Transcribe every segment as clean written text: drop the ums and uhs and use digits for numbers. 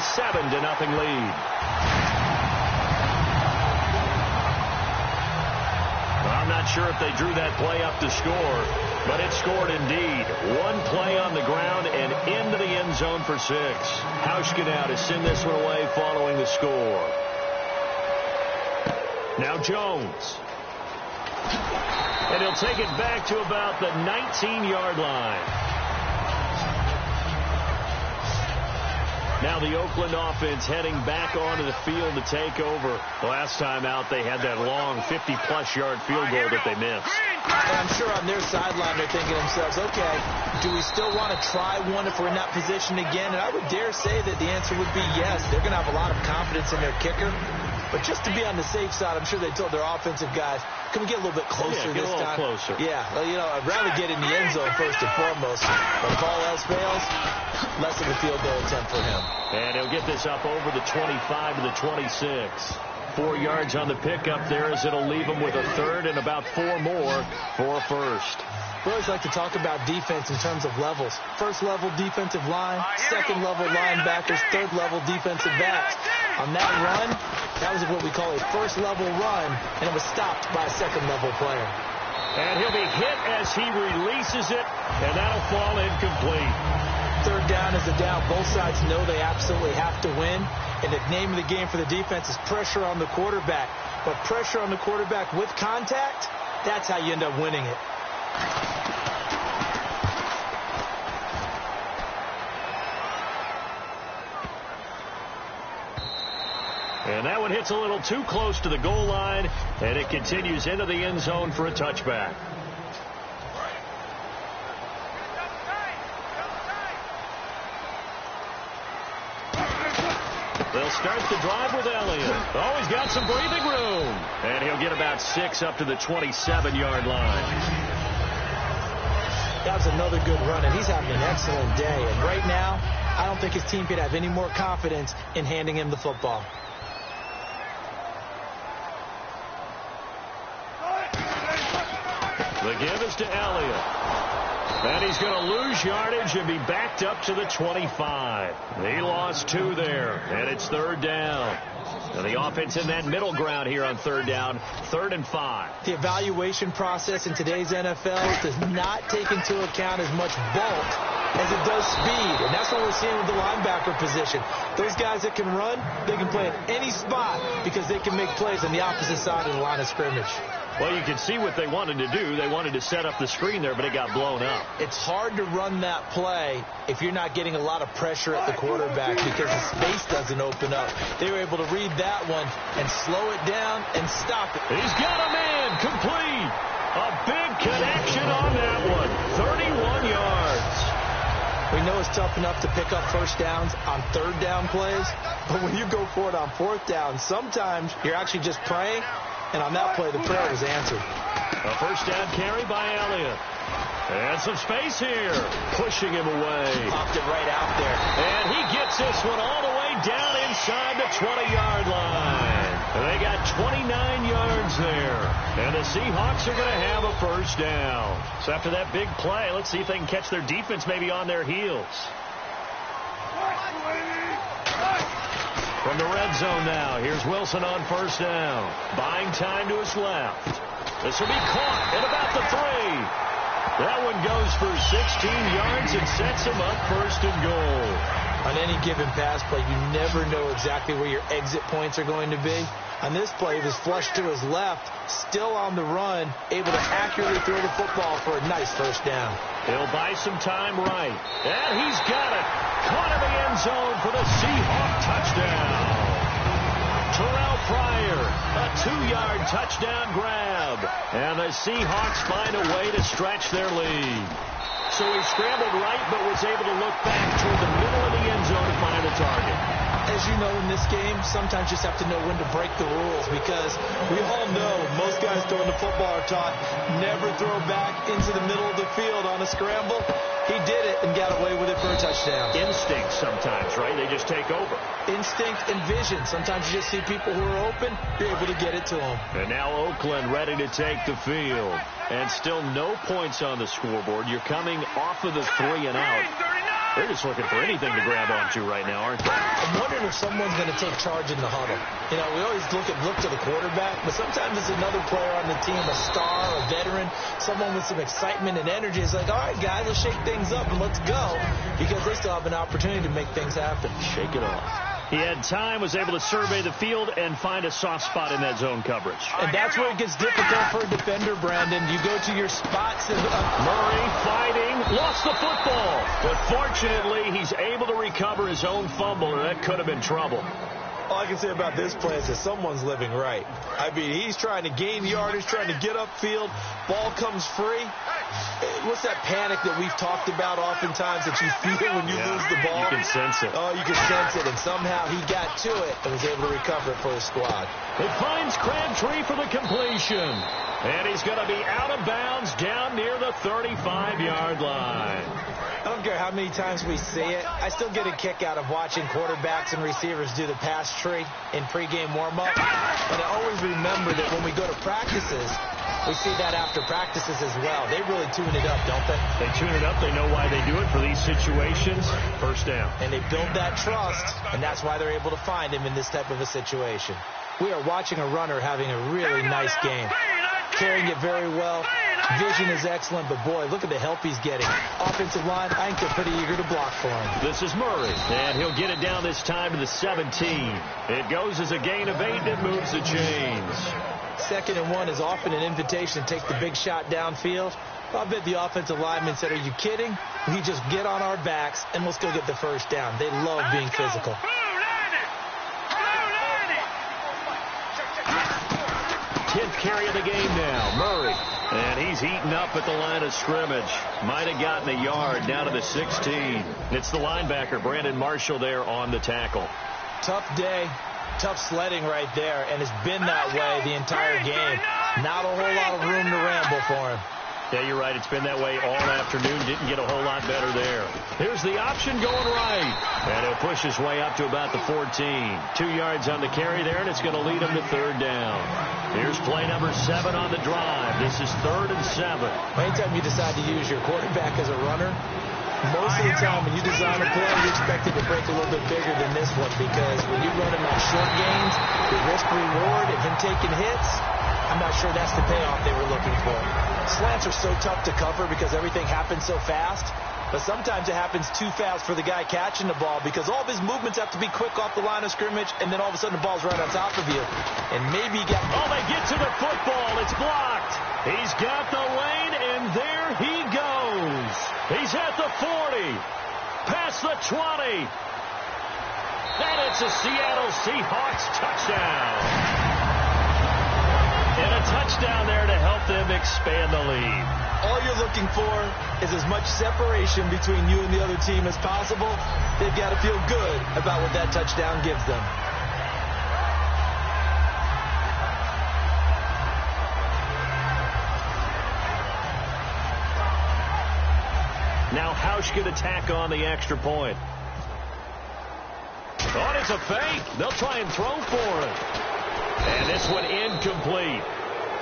7-0 lead. I'm not sure if they drew that play up to score, but it scored indeed. One play on the ground and into the end zone for 6. Hauschka now to send this one away following the score. Now Jones. And he'll take it back to about the 19-yard line. Now the Oakland offense heading back onto the field to take over. Last time out, they had that long 50-plus yard field goal that they missed. And I'm sure on their sideline they're thinking to themselves, okay, do we still want to try one if we're in that position again? And I would dare say that the answer would be yes. They're going to have a lot of confidence in their kicker. But just to be on the safe side, I'm sure they told their offensive guys, can we get a little bit closer this time? Closer. Yeah, well, you know, I'd rather get in the end zone first and foremost. But if all else fails, less of a field goal attempt for him. And he'll get this up over the 25 to the 26. 4 yards on the pickup there as it'll leave him with a third and about 4 more for a first. We always like to talk about defense in terms of levels. First level defensive line, second level linebackers, third level defensive backs. On that run, that was what we call a first level run, and it was stopped by a second level player. And he'll be hit as he releases it, and that'll fall incomplete. Third down is a down. Both sides know they absolutely have to win. And the name of the game for the defense is pressure on the quarterback. But pressure on the quarterback with contact, that's how you end up winning it. And that one hits a little too close to the goal line, and it continues into the end zone for a touchback. They'll start the drive with Elliott. Oh, he's got some breathing room. And he'll get about 6 up to the 27-yard line. That was another good run, and he's having an excellent day. And right now, I don't think his team could have any more confidence in handing him the football. The give is to Elliott. And he's going to lose yardage and be backed up to the 25. He lost 2 there, and it's third down. And the offense in that middle ground here on third down, 3rd and 5. The evaluation process in today's NFL does not take into account as much bulk as it does speed. And that's what we're seeing with the linebacker position. Those guys that can run, they can play at any spot because they can make plays on the opposite side of the line of scrimmage. Well, you can see what they wanted to do. They wanted to set up the screen there, but it got blown up. It's hard to run that play if you're not getting a lot of pressure at the quarterback because the space doesn't open up. They were able to read that one and slow it down and stop it. He's got a man complete. A big connection on that one. 31 yards. We know it's tough enough to pick up first downs on third down plays, but when you go for it on fourth down, sometimes you're actually just praying. And on that play, the prayer was answered. A first down carry by Elliott. And some space here. Pushing him away. Popped it right out there. And he gets this one all the way down inside the 20-yard line. And they got 29 yards there. And the Seahawks are going to have a first down. So after that big play, let's see if they can catch their defense maybe on their heels. From the red zone now, here's Wilson on first down. Buying time to his left. This will be caught at about the 3. That one goes for 16 yards and sets him up first and goal. On any given pass play, you never know exactly where your exit points are going to be. On this play, he was flushed to his left, still on the run, able to accurately throw the football for a nice first down. He'll buy some time right. And he's got it. Caught in the end zone for the Seahawk touchdown. Terrell Pryor, a 2-yard touchdown grab. And the Seahawks find a way to stretch their lead. So he scrambled right, but was able to look back toward the middle of the end zone to find a target. As you know, in this game, sometimes you just have to know when to break the rules because we all know most guys throwing the football are taught never throw back into the middle of the field on a scramble. He did it and got away with it for a touchdown. Instinct sometimes, right? They just take over. Instinct and vision. Sometimes you just see people who are open, you're able to get it to them. And now Oakland ready to take the field. And still no points on the scoreboard. You're coming off of the 3 and out. They're just looking for anything to grab onto right now, aren't they? I'm wondering which someone's going to take charge in the huddle. You know, we always look to the quarterback, but sometimes it's another player on the team, a star, a veteran, someone with some excitement and energy. It's like, all right, guys, let's shake things up and let's go, because they still have an opportunity to make things happen. Shake it off. He had time, was able to survey the field and find a soft spot in that zone coverage. And that's where it gets difficult for a defender, Brandon. You go to your spots. And Murray fighting, lost the football. But fortunately, he's able to recover his own fumble, or that could have been trouble. All I can say about this play is that someone's living right. I mean, he's trying to gain yardage, trying to get upfield. Ball comes free. What's that panic that we've talked about oftentimes that you feel when you lose the ball? You can sense it. Oh, you can sense it. And somehow he got to it and was able to recover it for his squad. It finds Crabtree for the completion. And he's going to be out of bounds down near the 35-yard line. I don't care how many times we see it. I still get a kick out of watching quarterbacks and receivers do the pass tree in pregame warm-up. But I always remember that when we go to practices, we see that after practices as well. They really tune it up, don't they? They tune it up. They know why they do it for these situations. First down. And they build that trust, and that's why they're able to find him in this type of a situation. We are watching a runner having a really nice game. Carrying it very well. Vision is excellent, but boy, look at the help he's getting. Offensive line, I think they're pretty eager to block for him. This is Murray, and he'll get it down this time to the 17. It goes as a gain of 8, and it moves the chains. 2nd and 1 is often an invitation to take the big shot downfield. I bet the offensive lineman said, are you kidding? We just get on our backs, and let's go get the first down. They love being physical. 10th carry of the game now, Murray. And he's eaten up at the line of scrimmage. Might have gotten a yard down to the 16. It's the linebacker, Brandon Marshall, there on the tackle. Tough day, tough sledding right there, and it's been that way the entire game. Not a whole lot of room to ramble for him. Yeah, you're right. It's been that way all afternoon. Didn't get a whole lot better there. Here's the option going right. And he'll push his way up to about the 14. 2 yards on the carry there, and it's going to lead him to 3rd down. Here's play number 7 on the drive. This is 3rd and 7. Anytime you decide to use your quarterback as a runner, most of the time when you design a play, you expect it to break a little bit bigger than this one, because when you run him on short gains, the risk-reward and him taking hits, I'm not sure that's the payoff they were looking for. Slants are so tough to cover because everything happens so fast. But sometimes it happens too fast for the guy catching the ball, because all of his movements have to be quick off the line of scrimmage, and then all of a sudden the ball's right on top of you. And maybe he got... Oh, they get to the football. It's blocked. He's got the lane, and there he goes. He's at the 40. Past the 20. And it's a Seattle Seahawks touchdown. And a touchdown there to help them expand the lead. All you're looking for is as much separation between you and the other team as possible. They've got to feel good about what that touchdown gives them. Now Hausch going to tack on the extra point. Oh, it's a fake. They'll try and throw for it. And this one incomplete.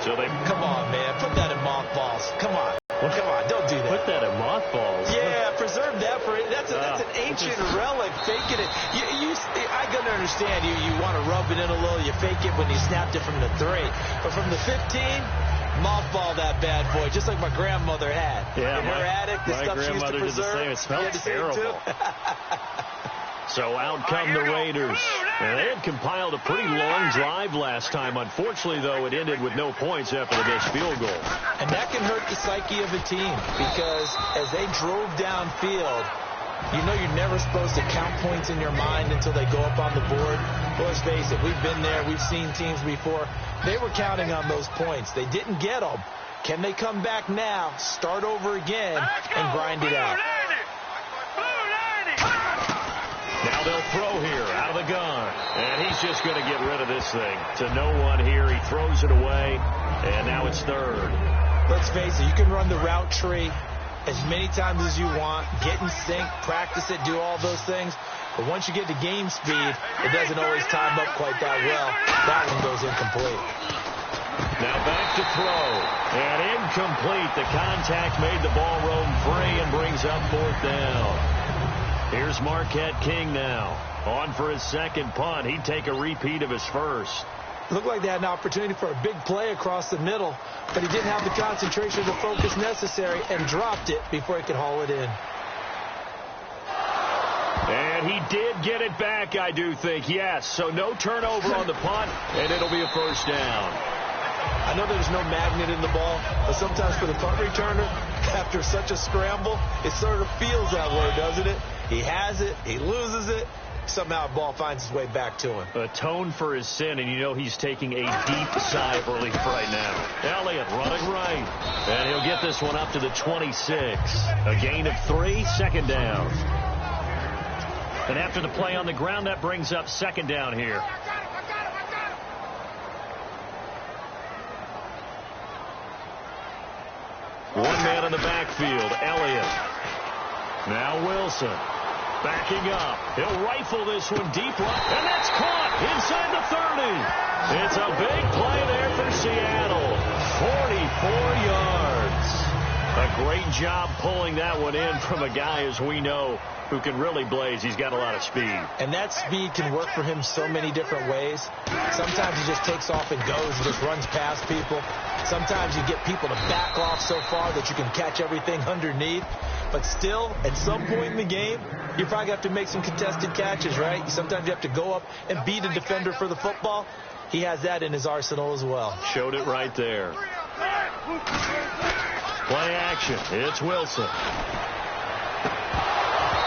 So they... Come on, man. Put that in mothballs. Come on. Come on. Don't do that. Put that in mothballs? Yeah, preserve that for it. That's an ancient relic. Faking it. I got to understand. You want to rub it in a little. You fake it when you snapped it from the 3. But from the 15, mothball that bad boy, just like my grandmother had. Yeah, in her attic, the stuff she used to preserve. Did the same. It smelled terrible. So out come the Raiders. And they had compiled a pretty long drive last time. Unfortunately, though, it ended with no points after the missed field goal. And that can hurt the psyche of a team, because as they drove downfield, you know you're never supposed to count points in your mind until they go up on the board. Well, let's face it, we've been there. We've seen teams before. They were counting on those points. They didn't get them. Can they come back now, start over again, and grind it out? Now they'll throw here out of the gun. And he's just going to get rid of this thing. To no one here. He throws it away. And now it's 3rd. Let's face it, you can run the route tree as many times as you want. Get in sync, practice it, do all those things. But once you get to game speed, it doesn't always time up quite that well. That one goes incomplete. Now back to throw. And incomplete. The contact made the ball roam free and brings up 4th down. Here's Marquette King now. On for his second punt. He'd take a repeat of his first. Looked like they had an opportunity for a big play across the middle, but he didn't have the concentration or the focus necessary and dropped it before he could haul it in. And he did get it back, I do think, yes. So no turnover on the punt, and it'll be a first down. I know there's no magnet in the ball, but sometimes for the punt returner, after such a scramble, it sort of feels that way, doesn't it? He has it, he loses it, somehow the ball finds its way back to him. Atone for his sin, and you know he's taking a deep sigh of relief right now. Elliott running right, and he'll get this one up to the 26. A gain of 3, second down. And after the play on the ground, that brings up second down here. One man in the backfield, Elliott. Now Wilson. Backing up. He'll rifle this one deep right, and that's caught inside the 30. It's a big play there for Seattle. 44 yards. A great job pulling that one in from a guy, as we know, who can really blaze. He's got a lot of speed. And that speed can work for him so many different ways. Sometimes he just takes off and goes and just runs past people. Sometimes you get people to back off so far that you can catch everything underneath. But still, at some point in the game, you probably have to make some contested catches, right? Sometimes you have to go up and beat a defender for the football. He has that in his arsenal as well. Showed it right there. Play action. It's Wilson.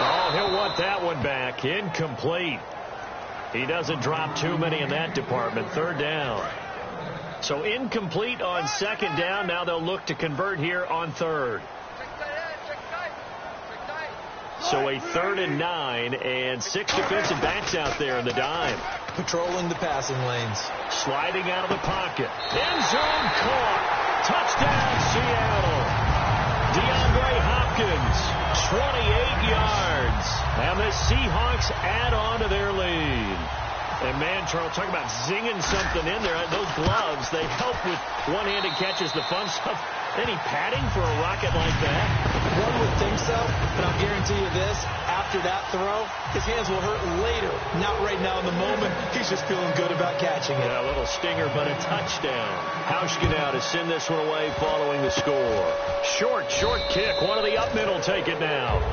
Oh, he'll want that one back. Incomplete. He doesn't drop too many in that department. Third down. So incomplete on second down. Now they'll look to convert here on third. So a 3rd and 9, and 6 defensive backs out there in the dime. Patrolling the passing lanes. Sliding out of the pocket. End zone caught. Touchdown, Seattle. DeAndre Hopkins, 28 yards. And the Seahawks add on to their lead. And, man, Charles, talk about zinging something in there. Those gloves, they help with one-handed catches, the fun stuff. Any padding for a rocket like that? One would think so, but I'll guarantee you this. After that throw, his hands will hurt later. Not right now in the moment. He's just feeling good about catching it. Yeah, a little stinger, but a touchdown. Hauschka now to send this one away following the score. Short kick. One of the up men will take it now.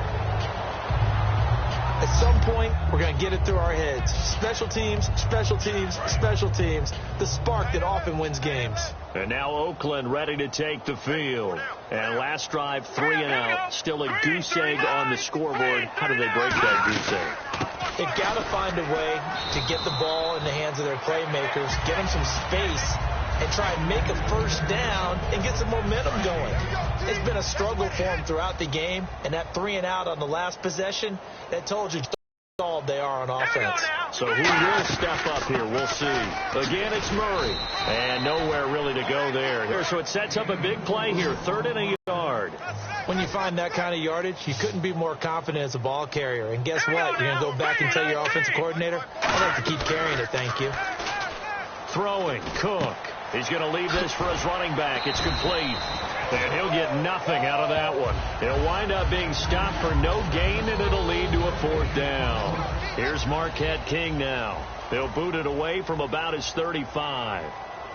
At some point, we're going to get it through our heads. Special teams, special teams, special teams. The spark that often wins games. And now Oakland ready to take the field. And last drive, 3 and out. Still a goose egg on the scoreboard. How do they break that goose egg? They've got to find a way to get the ball in the hands of their playmakers, get them some space, and try and make a first down and get some momentum going. It's been a struggle for them throughout the game, and that 3 and out on the last possession, that told you how stalled they are on offense. So who will step up here? We'll see. Again, it's Murray, and nowhere really to go there. So it sets up a big play here, 3rd and a yard. When you find that kind of yardage, you couldn't be more confident as a ball carrier. And guess what? You're going to go back and tell your offensive coordinator, I'd like to keep carrying it, thank you. Throwing, Cook. He's going to leave this for his running back. It's complete. And he'll get nothing out of that one. He'll wind up being stopped for no gain, and it'll lead to a 4th down. Here's Marquette King now. They'll boot it away from about his 35.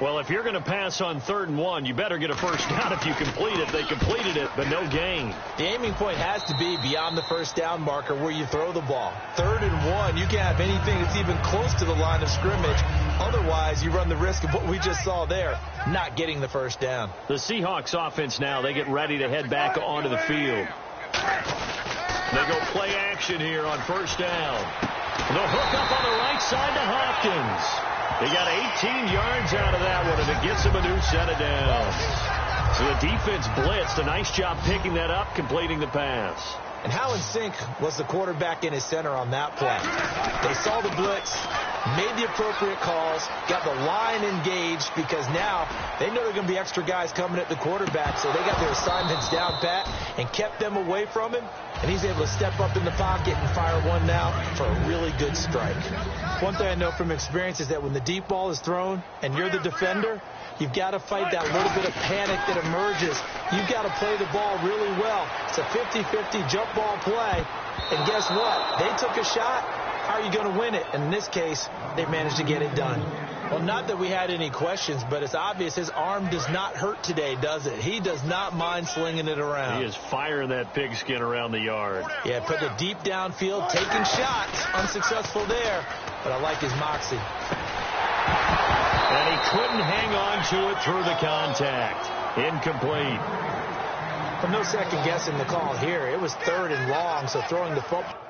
Well, if you're going to pass on 3rd and 1, you better get a first down if you complete it. They completed it, but no gain. The aiming point has to be beyond the first down marker where you throw the ball. 3rd and 1, you can't have anything that's even close to the line of scrimmage. Otherwise, you run the risk of what we just saw there, not getting the first down. The Seahawks offense now, they get ready to head back onto the field. They go play action here on first down. They'll hook up on the right side to Hopkins. They got 18 yards out of that one, and it gets them a new set of downs. So the defense blitzed. A nice job picking that up, completing the pass. And how in sync was the quarterback in his center on that play? They saw the blitz, made the appropriate calls, got the line engaged, because now they know there are going to be extra guys coming at the quarterback, so they got their assignments down pat and kept them away from him, and he's able to step up in the pocket and fire one now for a really good strike. One thing I know from experience is that when the deep ball is thrown and you're the defender, you've got to fight that little bit of panic that emerges. You've got to play the ball really well. It's a 50-50 jump ball play. And guess what? They took a shot. how are you going to win it? And in this case, they managed to get it done. Well, not that we had any questions, but it's obvious his arm does not hurt today, does it? He does not mind slinging it around. He is firing that pigskin around the yard. Yeah, putting it deep downfield, taking shots. Unsuccessful there, but I like his moxie. And he couldn't hang on to it through the contact. Incomplete. Well, no second guessing the call here. It was 3rd and long, so throwing the football.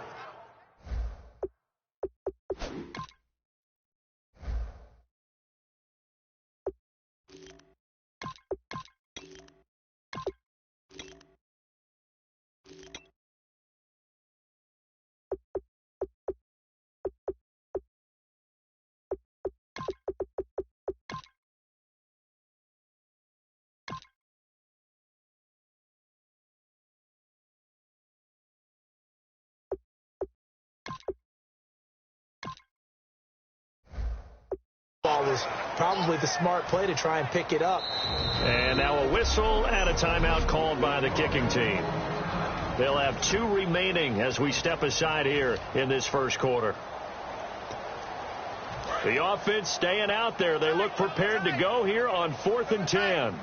Was probably the smart play to try and pick it up. And now a whistle and a timeout called by the kicking team. They'll have 2 remaining as we step aside here in this first quarter. The offense staying out there. They look prepared to go here on 4th and 10.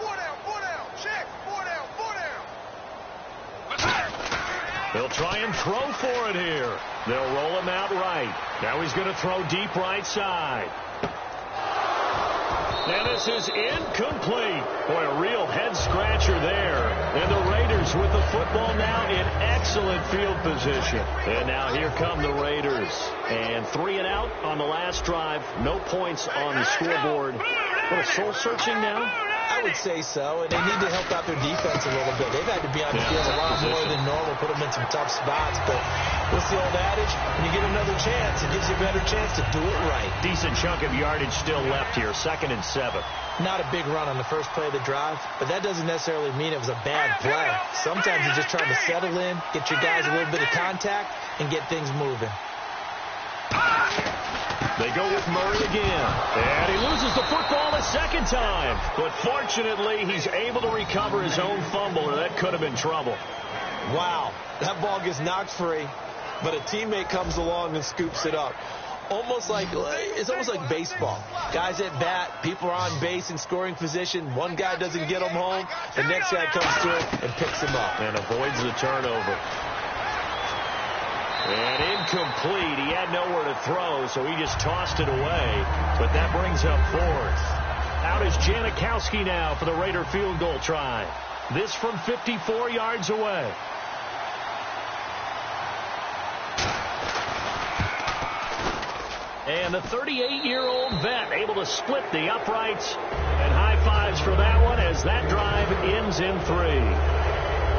4 down, check, 4 down. They'll try and throw for it here. They'll roll him out right. Now he's going to throw deep right side. And this is incomplete. Boy, a real head-scratcher there. And the Raiders with the football now in excellent field position. And now here come the Raiders. And 3 and out on the last drive. No points on the scoreboard. What, a soul-searching now? I would say so, and they need to help out their defense a little bit. They've had to be on the field a lot more than normal, put them in some tough spots. But what's the old adage? When you get another chance, it gives you a better chance to do it right. Decent chunk of yardage still left here, 2nd and 7. Not a big run on the first play of the drive, but that doesn't necessarily mean it was a bad play. Sometimes you're just trying to settle in, get your guys a little bit of contact, and get things moving. They go with Murray again. And he loses the football a second time. But fortunately, he's able to recover his own fumble, or that could have been trouble. Wow. That ball gets knocked free, but a teammate comes along and scoops it up. It's almost like baseball. Guys at bat, people are on base in scoring position. One guy doesn't get him home. The next guy comes through and picks him up. And avoids the turnover. And incomplete. He had nowhere to throw, so he just tossed it away. But that brings up 4th. Out is Janikowski now for the Raider field goal try. This from 54 yards away. And the 38-year-old vet able to split the uprights. And high fives for that one as that drive ends in 3.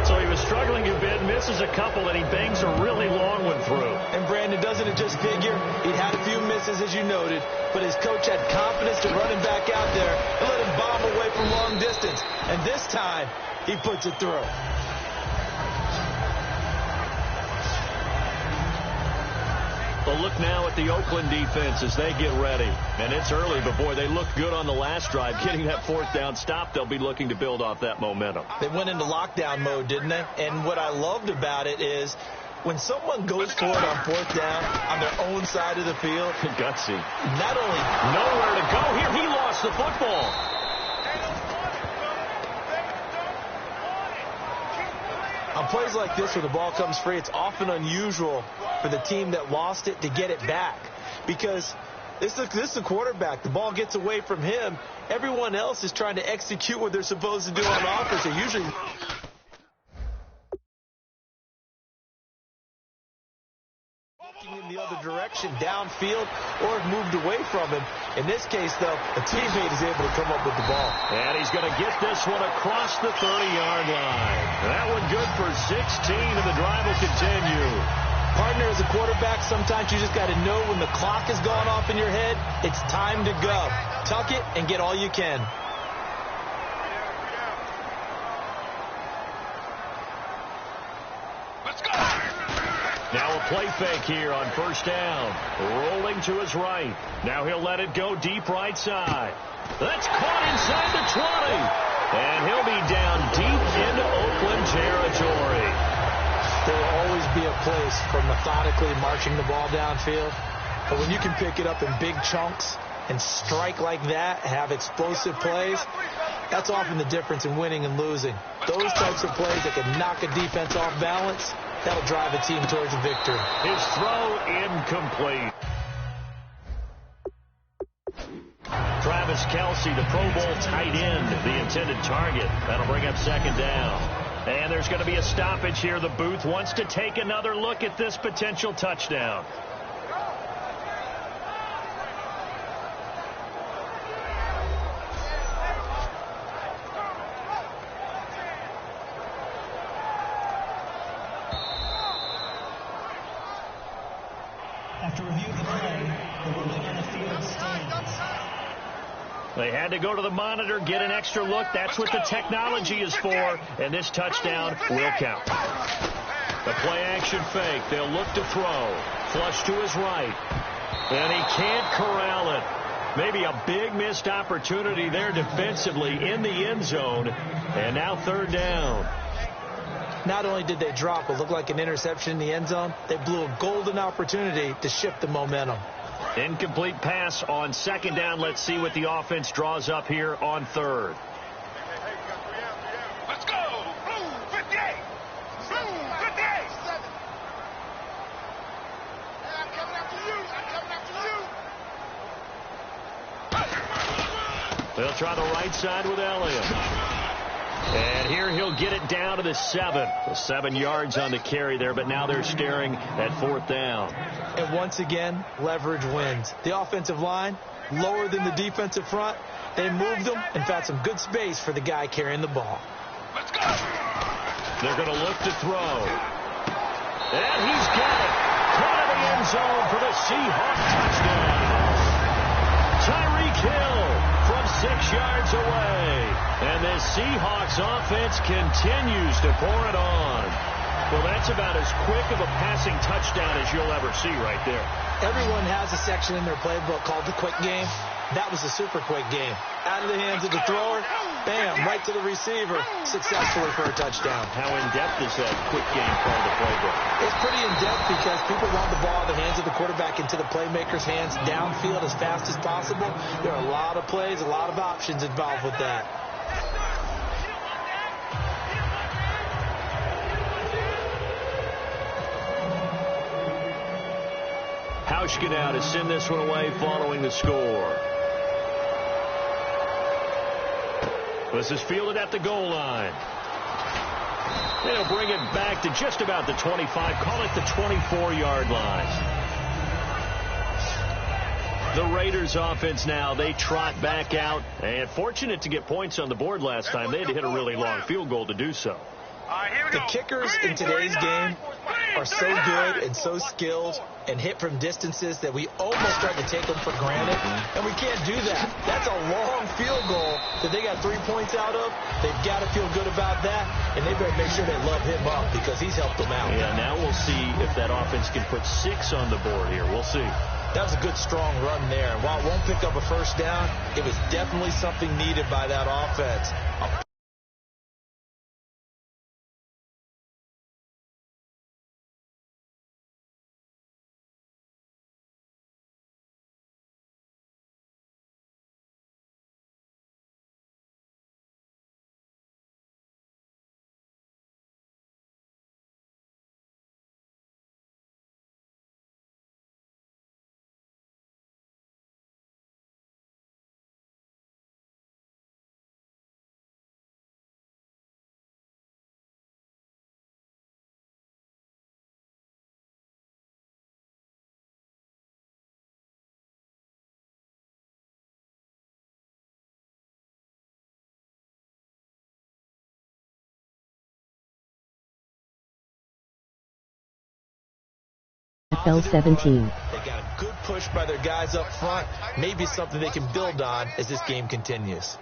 So he was struggling a bit, misses a couple, and he bangs a really long one through. And Brandon, doesn't it just figure? He'd had a few misses, as you noted, but his coach had confidence to run him back out there and let him bomb away from long distance. And this time, he puts it through. Well, look now at the Oakland defense as they get ready. And it's early, but, boy, they looked good on the last drive. Getting that 4th down stop, they'll be looking to build off that momentum. They went into lockdown mode, didn't they? And what I loved about it is when someone goes for it on 4th down on their own side of the field. Gutsy. Not only nowhere to go here, he lost the football. On plays like this where the ball comes free, it's often unusual for the team that lost it to get it back. Because this is the quarterback. The ball gets away from him. Everyone else is trying to execute what they're supposed to do on offense. They're usually in the other direction, downfield, or have moved away from him. In this case, though, a teammate is able to come up with the ball. And he's going to get this one across the 30-yard line. That one good for 16, and the drive will continue. Partner, as a quarterback, sometimes you just got to know when the clock has gone off in your head, it's time to go. Tuck it and get all you can. Let's go! Now a play fake here on 1st down. Rolling to his right. Now he'll let it go deep right side. That's caught inside the 20. And he'll be down deep into Oakland territory. There will always be a place for methodically marching the ball downfield. But when you can pick it up in big chunks and strike like that, have explosive plays, that's often the difference in winning and losing. Those types of plays that can knock a defense off balance, that'll drive a team towards a victory. His throw incomplete. Travis Kelce, the Pro Bowl tight end, the intended target. That'll bring up second down. And there's going to be a stoppage here. The booth wants to take another look at this potential touchdown. After review of the play, the ruling on the field stands. They had to go to the monitor, get an extra look. That's what the technology is for. And this touchdown will count. The play-action fake. They'll look to throw. Flush to his right. And he can't corral it. Maybe a big missed opportunity there defensively in the end zone. And now third down. Not only did they drop what looked like an interception in the end zone, they blew a golden opportunity to shift the momentum. Incomplete pass on second down. Let's see what the offense draws up here on third. Let's go. Blue 58. Blue 58. I'm coming after you. I'm coming after you. They'll try the right side with Elliott. And here he'll get it down to the 7. 7 yards on the carry there, but now they're staring at fourth down. And once again, leverage wins. The offensive line, lower than the defensive front. They moved them and found some good space for the guy carrying the ball. Let's go. They're going to look to throw. And he's got it. Caught in the end zone for the Seahawks touchdown. Tyreek Hill from 6 yards away. And this Seahawks offense continues to pour it on. Well, that's about as quick of a passing touchdown as you'll ever see right there. Everyone has a section in their playbook called the quick game. That was a super quick game. Out of the hands of the thrower, bam, right to the receiver, successfully for a touchdown. How in-depth is that quick game part of the playbook? It's pretty in-depth because people want the ball in the hands of the quarterback into the playmaker's hands downfield as fast as possible. There are a lot of plays, a lot of options involved with that. Hauschka now to send this one away following the score. This is fielded at the goal line. They'll bring it back to just about the 25, call it the 24-yard line. The Raiders offense now, they trot back out. And fortunate to get points on the board last time. They had to hit a really long field goal to do so. The kickers in today's game are so good and so skilled and hit from distances that we almost start to take them for granted, and we can't do that. That's a long field goal that they got 3 points out of. They've got to feel good about that, and they better make sure they love him up because he's helped them out. Yeah, now we'll see if that offense can put 6 on the board here. We'll see. That was a good, strong run there. And while it won't pick up a first down, it was definitely something needed by that offense. L17. They got a good push by their guys up front. Maybe something they can build on as this game continues.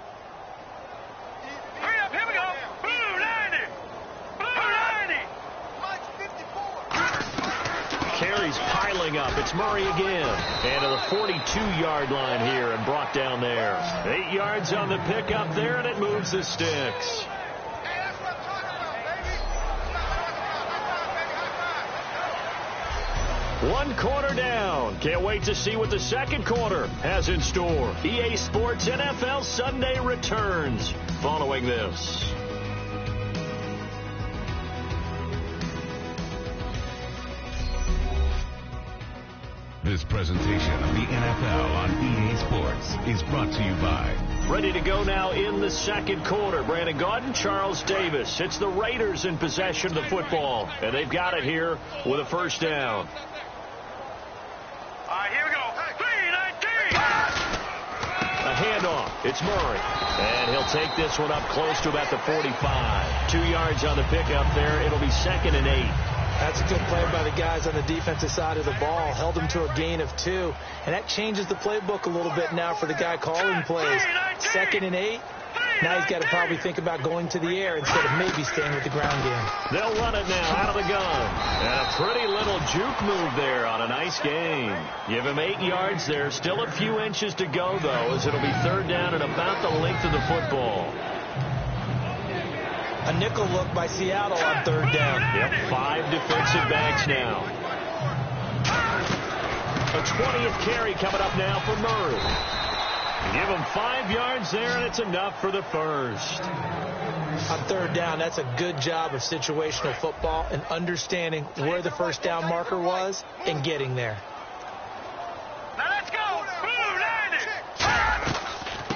Hurry up, here we go. Blue 90. Blue 90. Mike 54. Carries piling up. It's Murray again. And to the 42-yard line here and brought down there. 8 yards on the pickup there, and it moves the sticks. Hey, that's what I'm talking about, baby. One quarter down. Can't wait to see what the second quarter has in store. EA Sports NFL Sunday returns following this. This presentation of the NFL on EA Sports is brought to you by... Ready to go now in the second quarter. Brandon Gaudin, Charles Davis. It's the Raiders in possession of the football, and they've got it here with a first down. All right, here we go. 3-19. A handoff. It's Murray. And he'll take this one up close to about the 45. 2 yards on the pickup there. It'll be 2nd and 8. That's a good play by the guys on the defensive side of the ball. Held them to a gain of 2. And that changes the playbook a little bit now for the guy calling plays. 2nd and 8. Now he's got to probably think about going to the air instead of maybe staying with the ground game. They'll run it now out of the gun. And a pretty little juke move there on a nice gain. Give him 8 yards there. Still a few inches to go, though, as it'll be 3rd down and about the length of the football. A nickel look by Seattle on 3rd down. Yep, 5 defensive backs now. A 20th carry coming up now for Murray. Give him 5 yards there, and it's enough for the first. On 3rd down, that's a good job of situational football and understanding where the first down marker was and getting there. Now let's go. Blue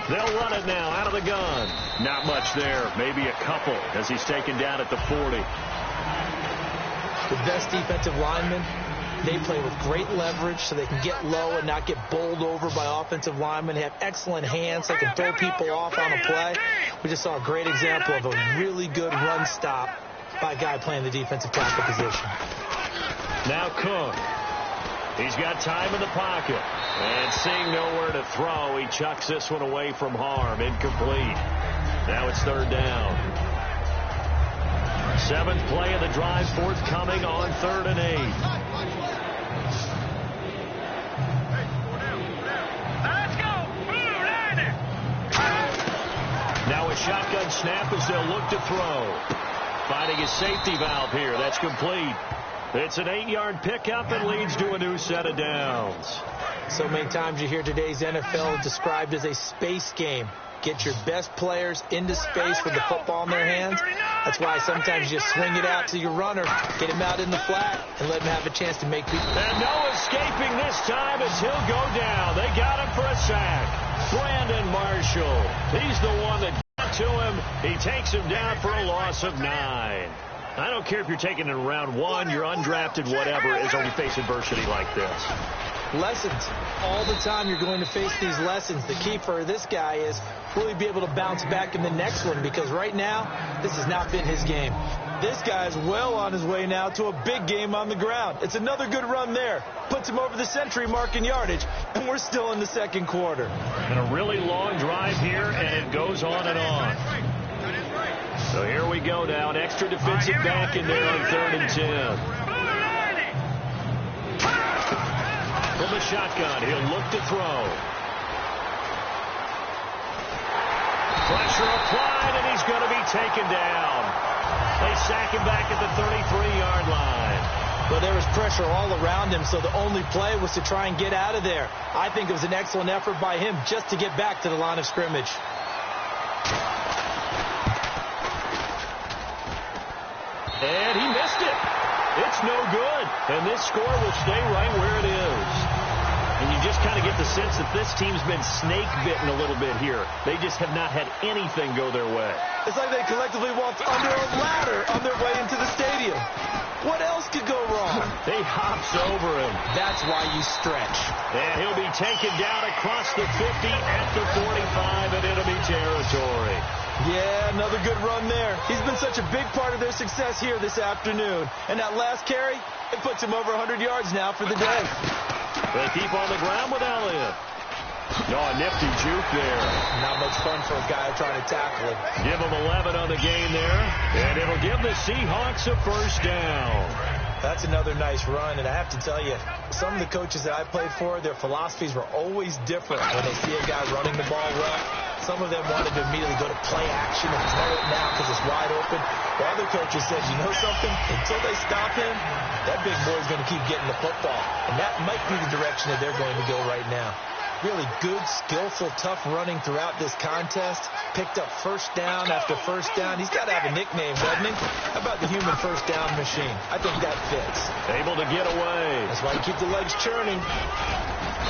90. They'll run it now out of the gun. Not much there. Maybe a couple as he's taken down at the 40. The best defensive linemen, they play with great leverage so they can get low and not get bowled over by offensive linemen. They have excellent hands. They can throw people off on a play. We just saw a great example of a really good run stop by a guy playing the defensive tackle position. Now Cook. He's got time in the pocket. And seeing nowhere to throw, he chucks this one away from harm. Incomplete. Now it's 3rd down. 7th play of the drive forthcoming on 3rd and 8. Let's go. Blue 90. Now a shotgun snap as they'll look to throw. Finding his safety valve here. That's complete. It's an 8-yard pickup and leads to a new set of downs. So many times you hear today's NFL described as a space game. Get your best players into space with the football in their hands. That's why sometimes you just swing it out to your runner, get him out in the flat, and let him have a chance to make people. And no escaping this time as he'll go down. They got him for a sack. Brandon Marshall. He's the one that got to him. He takes him down for a loss of 9. I don't care if you're taking it in round 1, you're undrafted, whatever, is only face adversity like this. Lessons. All the time you're going to face these lessons. The key for this guy is really be able to bounce back in the next one, because right now, this has not been his game. This guy is well on his way now to a big game on the ground. It's another good run there. Puts him over the century mark in yardage, and we're still in the second quarter. And a really long drive here, and it goes on and on. So here we go now. An extra defensive back in there on 3rd and 10. From the shotgun, he'll look to throw. Pressure applied, and he's going to be taken down. They sack him back at the 33-yard line. Well, there was pressure all around him, so the only play was to try and get out of there. I think it was an excellent effort by him just to get back to the line of scrimmage. And he missed it. It's no good. And this score will stay right where it is. And you just kind of get the sense that this team's been snake-bitten a little bit here. They just have not had anything go their way. It's like they collectively walked under a ladder on their way into the stadium. What else could go wrong? They hops over him. That's why you stretch. And he'll be taken down across the 50 at the 45 and enemy territory. Yeah, another good run there. He's been such a big part of their success here this afternoon. And that last carry, it puts him over 100 yards now for the day. They keep on the ground with Elliott. No, a nifty juke there. Not much fun for a guy trying to tackle him. Give him 11 on the game there. And it'll give the Seahawks a first down. That's another nice run, and I have to tell you, some of the coaches that I played for, their philosophies were always different when they see a guy running the ball well. Some of them wanted to immediately go to play action and throw it now because it's wide open. The other coaches said, you know something? Until they stop him, that big boy's going to keep getting the football. And that might be the direction that they're going to go right now. Really good, skillful, tough running throughout this contest. Picked up first down after first down. He's got to have a nickname, doesn't he? How about the human first down machine? I think that fits. Able to get away. That's why you keep the legs churning.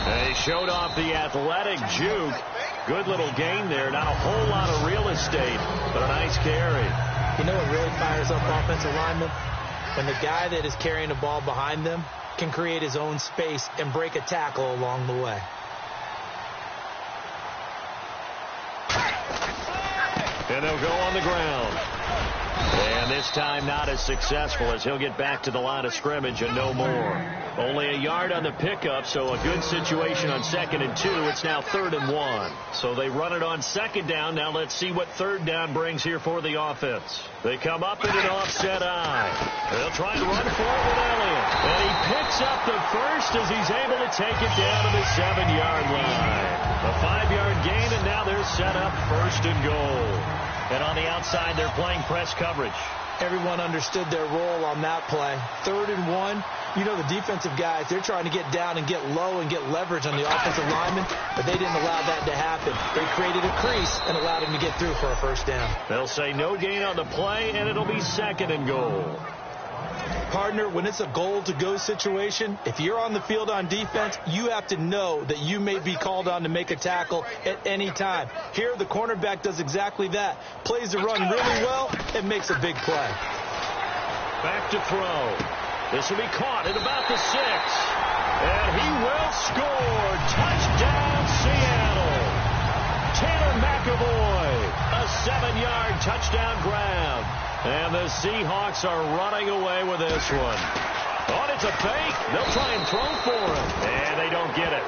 They showed off the athletic juke. Good little gain there. Not a whole lot of real estate, but a nice carry. You know what really fires up offensive linemen? When the guy that is carrying the ball behind them can create his own space and break a tackle along the way. And they'll go on the ground. And this time not as successful as he'll get back to the line of scrimmage and no more. Only a yard on the pickup, so a good situation on 2nd and 2. It's now 3rd and 1. So they run it on 2nd down. Now let's see what 3rd down brings here for the offense. They come up in an offset eye. They'll try to run forward with Elliott. And he picks up the first as he's able to take it down to the 7-yard line. A 5-yard gain, and now they're set up 1st and goal. And on the outside, they're playing press coverage. Everyone understood their role on that play. 3rd and 1. You know, the defensive guys, they're trying to get down and get low and get leverage on the offensive lineman, but they didn't allow that to happen. They created a crease and allowed him to get through for a first down. They'll say no gain on the play, and it'll be 2nd and goal. Partner, when it's a goal-to-go situation, if you're on the field on defense, you have to know that you may be called on to make a tackle at any time. Here, the cornerback does exactly that. Plays the run really well and makes a big play. Back to throw. This will be caught at about the 6. And he will score. Touchdown, Seattle. Taylor McAvoy, a 7-yard touchdown grab. And the Seahawks are running away with this one. Oh, it's a fake. They'll try and throw for him. And they don't get it.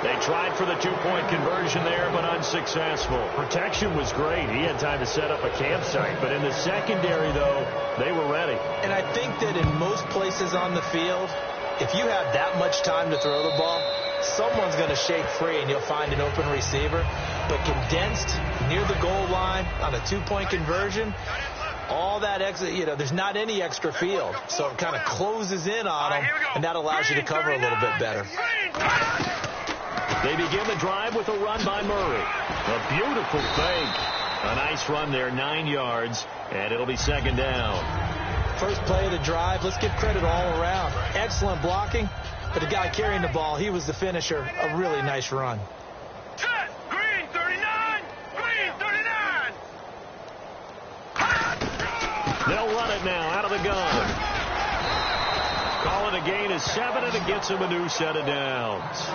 They tried for the 2-point conversion there, but unsuccessful. Protection was great. He had time to set up a campsite. But in the secondary, though, they were ready. And I think that in most places on the field, if you have that much time to throw the ball, someone's going to shake free and you'll find an open receiver. But condensed near the goal line on a 2-point conversion, all that extra, there's not any extra field. So it kind of closes in on them, and that allows you to cover a little bit better. They begin the drive with a run by Murray. A beautiful fake. A nice run there, 9 yards, and it'll be 2nd down. First play of the drive, let's give credit all around. Excellent blocking, but the guy carrying the ball, he was the finisher. A really nice run. Green 39! Green 39! They'll run it now out of the gun. Call it a gain of 7, and it gets him a new set of downs.